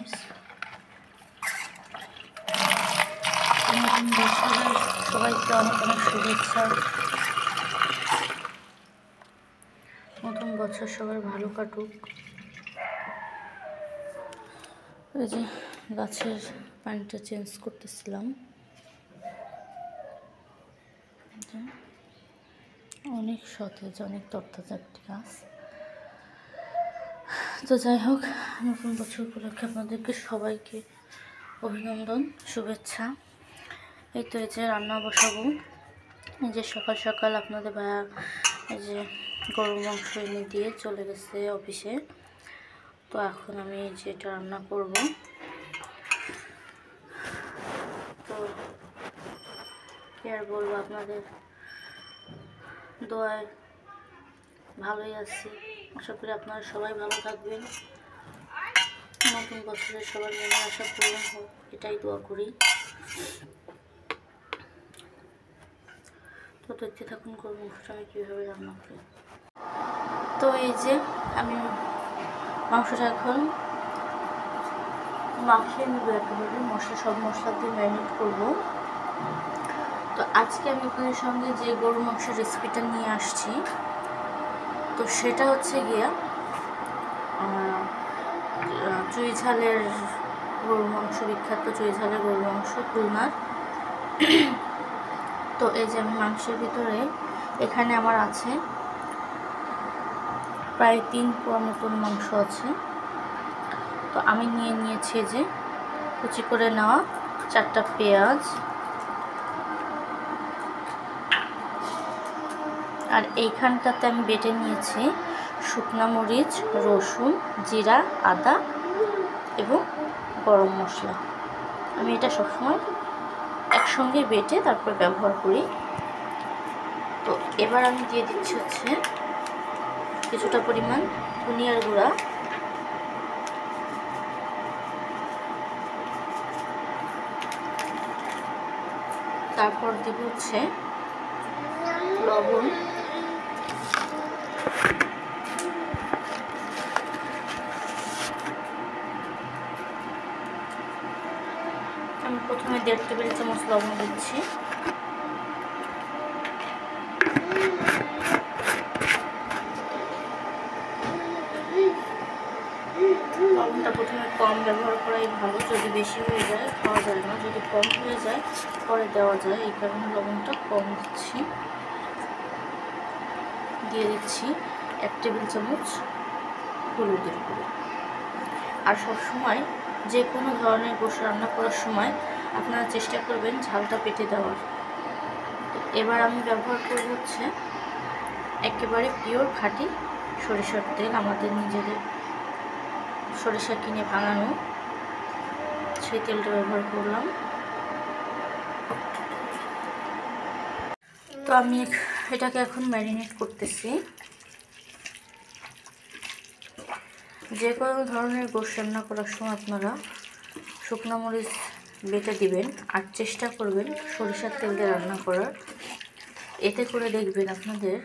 মরিচ। নতুন বছরের সবাইকে অনেক অনেক শুভেচ্ছা। নতুন বছর সবার ভালো কাটুক। ওই যে গাছের পানিটা চেঞ্জ করতেছিলাম। অনেক সতেজ, অনেক তরতাজা একটি গাছ। তো যাই হোক, নতুন বছর উপলক্ষে আপনাদেরকে সবাইকে অভিনন্দন, শুভেচ্ছা। এই তো এই যে রান্না বসাবো। এই যে সকাল সকাল আপনাদের ভাইয়া এই যে গরুর মাংস এনে দিয়ে চলে গেছে অফিসে। তো এখন আমি এই যে এটা রান্না করব। তো কি আর বলবো, আপনাদের দোয়ায় ভালোই আছি। আশা করি আপনারা সবাই ভালো থাকবেন। নতুন বছরে সবার মনে আশা পূরণ হোক, এটাই দোয়া করি। তো দেখতে থাকুন গরুর মাংসটা আমি কীভাবে রান্না করি। তো এই যে আমি মাংসটা এখন মাখিয়ে নেব একেবারে, সব মশলা দিয়ে ম্যারিনেট করবো। তো আজকে আমি আপনাদের সঙ্গে যে গরুর মাংসের রেসিপিটা নিয়ে আসছি, তো সেটা হচ্ছে গিয়া চুই ঝালের গরুর মাংস, বিখ্যাত চুই ঝালের গরুর মাংস খুলনার। তো এই যে আমি মাংসের ভিতরে এখানে আমার আছে প্রায় 3 পোয়া মতন মাংস আছে। তো আমি নিয়ে নিয়েছি যে কুচি করে নেওয়া 4টা পেঁয়াজ, আর এইখানটাতে আমি বেটে নিয়েছি শুকনা মরিচ, রসুন, জিরা, আদা এবং গরম মশলা। আমি এটা সবসময় একসঙ্গে বেটে তারপর ব্যবহার করি। তো এবার আমি দিয়ে দিচ্ছি হচ্ছে কিছুটা পরিমাণ ধনিয়ার গুঁড়া, তারপর দিব হচ্ছে লবণ, আমি প্রথমে 1.5 টেবিল চামচ লবণ দিচ্ছি। লবণটা প্রথমে কম ব্যবহার করাই ভালো, যদি বেশি হয়ে যায় খাওয়া যায় না, যদি কম হয়ে যায় পরে দেওয়া যায়, এই কারণে লবণটা কম দিচ্ছি। দিয়ে দিচ্ছি 1 টেবিল চামচ হলুদের গুঁড়ো। আর সবসময় যে কোনো ধরনের গোশত রান্না করার সময় আপনারা চেষ্টা করবেন ঝালটা পেটে দেওয়ার। এবার আমি ব্যবহার করব হচ্ছে একেবারে পিওর খাঁটি সরিষার তেল, আমাদের নিজেদের সরিষা কিনে ভাঙানো, সেই তেলটা ব্যবহার করলাম। তো আমি এটাকে এখন ম্যারিনেট করতেছি। যে কোনো ধরনের গোশত রান্না করার সময় আপনারা শুকনো মরিচ বেটে দিবেন, আর চেষ্টা করবেন সরিষার তেল দিয়ে রান্না করার। এতে করে দেখবেন আপনাদের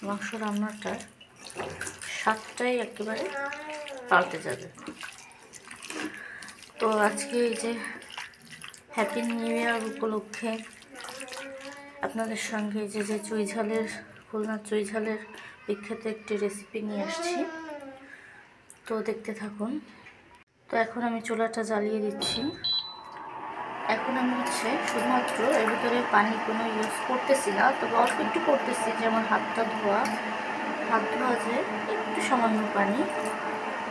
মাংস রান্নাটার স্বাদটাই একেবারে পাল্টে যাবে। তো আজকে এই যে হ্যাপি নিউ ইয়ার উপলক্ষে আপনাদের সঙ্গে যে চুই ঝালের, খুলনার চুই ঝালের বিখ্যাত একটি রেসিপি নিয়ে আসছি। তো দেখতে থাকুন। তো এখন আমি চুলাটা জ্বালিয়ে দিচ্ছি। এখন আমি হচ্ছে শুধুমাত্র এর ভিতরে পানি কোনো ইউজ করতেছি না, তবে অল্প একটু করতেছি, যেমন হাত ধোয়া যে একটু সামান্য পানি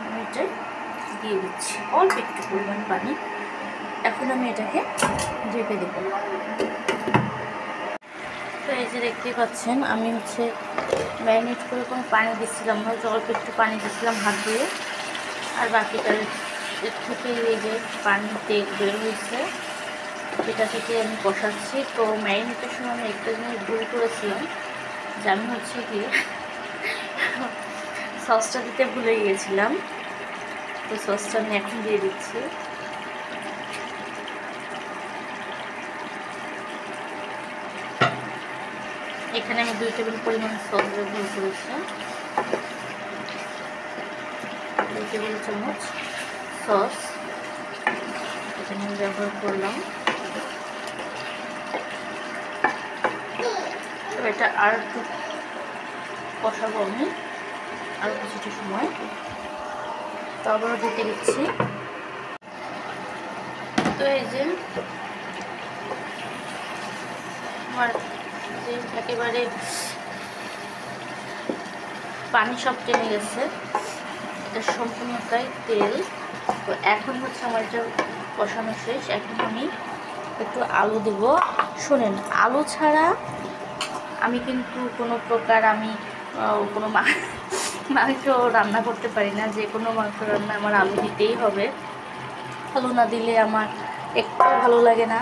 আমি এটাই দিয়ে দিচ্ছি, অল্প একটু পরিমাণ পানি। এখন আমি এটাকে ঢেকে দেব। তো এই যে দেখতে পাচ্ছেন আমি হচ্ছে ম্যারিনেট করে কোনো পানি দিচ্ছিলাম না, অল্প একটু পানি দিচ্ছিলাম হাত দিয়ে, আর বাকিটার থেকে এই যে পানি তেল বের হয়েছে এটা থেকে আমি কষাচ্ছি। তো ম্যারিনেটের সময় আমি একটা জিনিস ভুল করেছিলাম, যে আমি হচ্ছে গিয়ে সসটা দিতে ভুলে গিয়েছিলাম। তো সসটা আমি এখন দিয়ে দিচ্ছি। এখানে আমি 2 টেবিল পরিমাণ সস ব্যবহার করেছি, 2 টেবিল চামচ সস এখানে আমি ব্যবহার করলাম। এটা আর একটু কষাবো আমি আরও কিছুটা সময়, তো আবারও ঢেকে দিচ্ছি। তো এই যে আমার যে একেবারে পানি সব টেনে গেছে, এটা সম্পূর্ণটাই তেল। তো এখন হচ্ছে আমার এটা কষানো শেষ। এখন আমি একটু আলু দেব। শোনেন, আলু ছাড়া আমি কিন্তু কোনো প্রকার কোনো মাংস রান্না করতে পারি না। যে কোনো মাংস রান্না আমার আলু দিতেই হবে। আলু না দিলে আমার একটু ভালো লাগে না।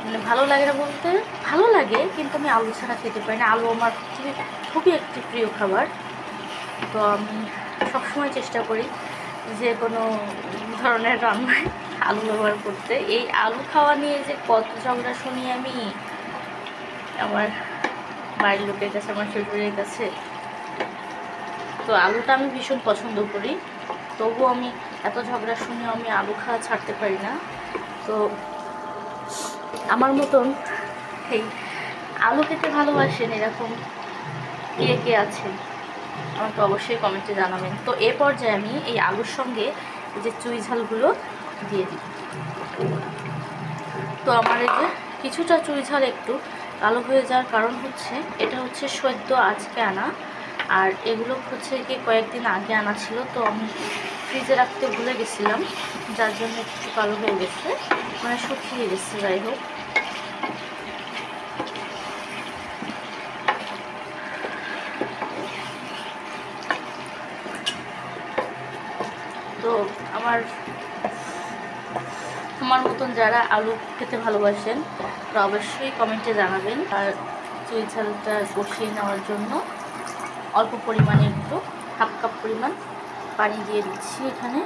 মানে ভালো লাগে না বলতে ভালো লাগে, কিন্তু আমি আলু ছাড়া খেতে পারি না। আলু আমার খুবই একটি প্রিয় খাবার। তো আমি সবসময় চেষ্টা করি যে কোনো ধরনের রান্নায় আলু ব্যবহার করতে। এই আলু খাওয়া নিয়ে যে কত ঝগড়া শুনি আমি আমার বাড়ির লোকের কাছে, আমার শ্বশুরের কাছে। তো আলুটা আমি ভীষণ পছন্দ করি, তবুও আমি এত ঝগড়া শুনেও আমি আলু খাওয়া ছাড়তে পারি না। তো আমার মতন এই আলু খেতে ভালোবাসেন এরকম কে কে আছেন আমাকে অবশ্যই কমেন্টে জানাবেন। তো এ পর্যায়ে আমি এই আলুর সঙ্গে যে চুই ঝালগুলো দিয়ে দিই। তো আমার এই যে কিছুটা চুই ঝাল একটু কালো হয়ে যাওয়ার কারণ হচ্ছে এটা হচ্ছে সদ্য আজকে আনা, আর এগুলো হচ্ছে কি কয়েকদিন আগে আনা ছিল। তো আমি ফ্রিজে রাখতে ভুলে গেছিলাম, যার জন্য একটু কালো হয়ে গেছে, মানে শুকিয়ে গেছে। যাই হোক, তো আমার মতন যারা আলু খেতে ভালোবাসেন তো অবশ্যই কমেন্টে জানাবেন। আর চুই ঝালটা কষিয়ে নেওয়ার জন্য অল্প পরিমাণে একটু হাফ কাপ পরিমাণ পানি দিয়ে দিচ্ছি এখানে।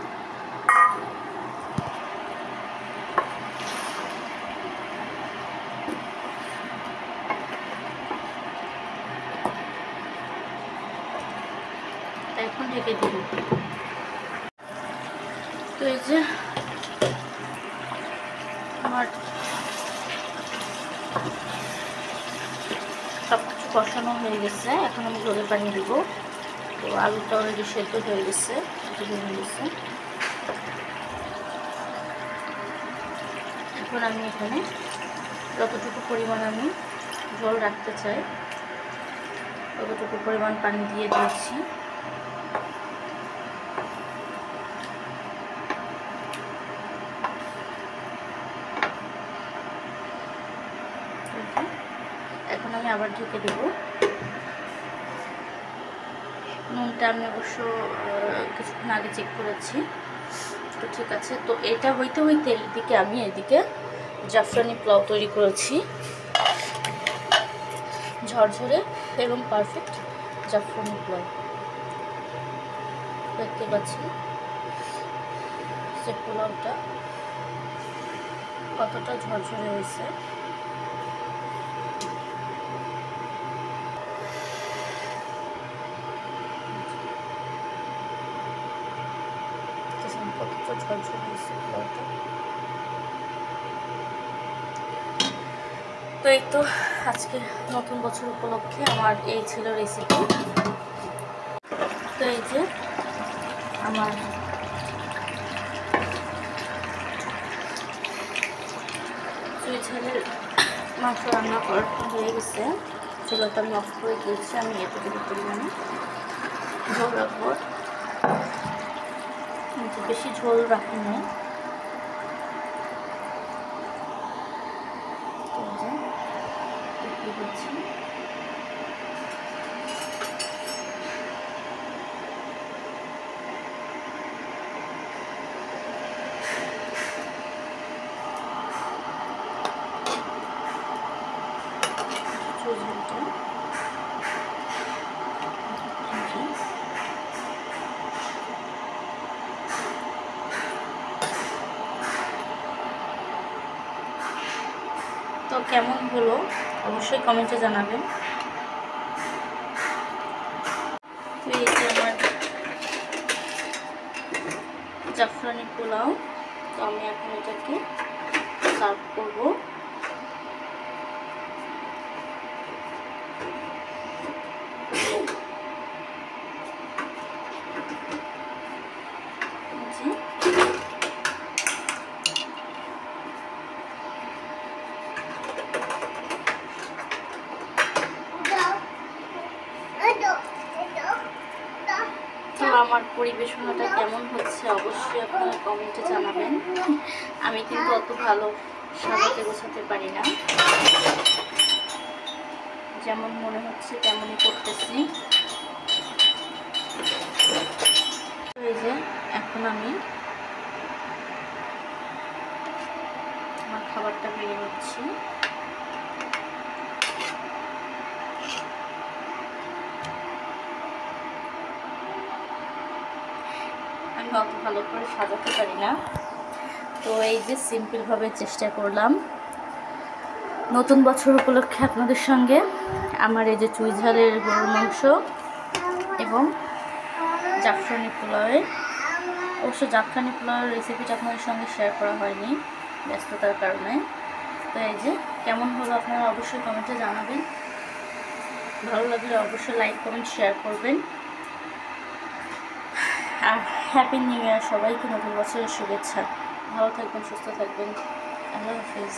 এখন ঢেকে দিব। তো এই যে আমার সব কিছু কষানো হয়ে গেছে, এখন আমি ঝোলের পানি দিব। তো আলুটা অলরেডি সেদ্ধ হয়ে গেছে, এখন আমি এখানে যতটুকু পরিমাণ আমি ঝোল রাখতে চাই ততটুকু পরিমাণ পানি দিয়ে দিয়েছি। এখন আমি আবার ঢেকে দেব। নুনটা আমি অবশ্য কিছুক্ষণ আগে চেক করেছি, তো ঠিক আছে। তো এটা হইতে হইতে এদিকে আমি জাফরানি পোলাও তৈরি করেছি, ঝরঝরে এবং পারফেক্ট জাফরানি পোলাও। দেখতে পাচ্ছি যে পোলাওটা কতটা ঝরঝরে হয়েছে। কতটা ঝরঝরে হয়েছে পোলাওটা। তো এই তো আজকে নতুন বছর উপলক্ষে আমার এই ছিল রেসিপি। তো এই যে আমার চুই ঝালের মাংস রান্না করা হয়ে গেছে। চুলাটা আমি অফ করে দিয়েছি। আমি এতটুকু পরিমাণে ঝোল রাখবো, বেশি ঝোল রাখি না। দিচ্ছি ঝোলটা। তো কেমন হলো অবশ্যই কমেন্টে জানাবেন। তো এই যে আমার জাফরানি পোলাও। তো আমি এখন এটাকে সার্ভ করবো। তো আমার পরিবেশনাটা কেমন হচ্ছে অবশ্যই আপনারা কমেন্টে জানাবেন। আমি কিন্তু অত ভালো সাজাতে গোছাতে পারি না, যেমন মনে হচ্ছে তেমনই করতেছি। এই যে এখন আমি আমার খাবারটা বেড়ে নিচ্ছি। আমি অত ভালো করে সাজাতে পারি না, তো এই যে সিম্পলভাবে চেষ্টা করলাম নতুন বছর উপলক্ষে আপনাদের সঙ্গে আমার এই যে চুইঝালের গরুর মাংস এবং জাফরানি পোলাওয়ের, অবশ্য জাফরানি পোলাওয়ের রেসিপিটা আপনাদের সঙ্গে শেয়ার করা হয়নি ব্যস্ততার কারণে। তো এই যে কেমন হলো আপনারা অবশ্যই কমেন্টে জানাবেন। ভালো লাগলে অবশ্যই লাইক কমেন্ট শেয়ার করবেন। আর হ্যাপি নিউ ইয়ার সবাইকে, নতুন বছরের শুভেচ্ছা। ভালো থাকবেন, সুস্থ থাকবেন। আল্লাহ হাফিজ।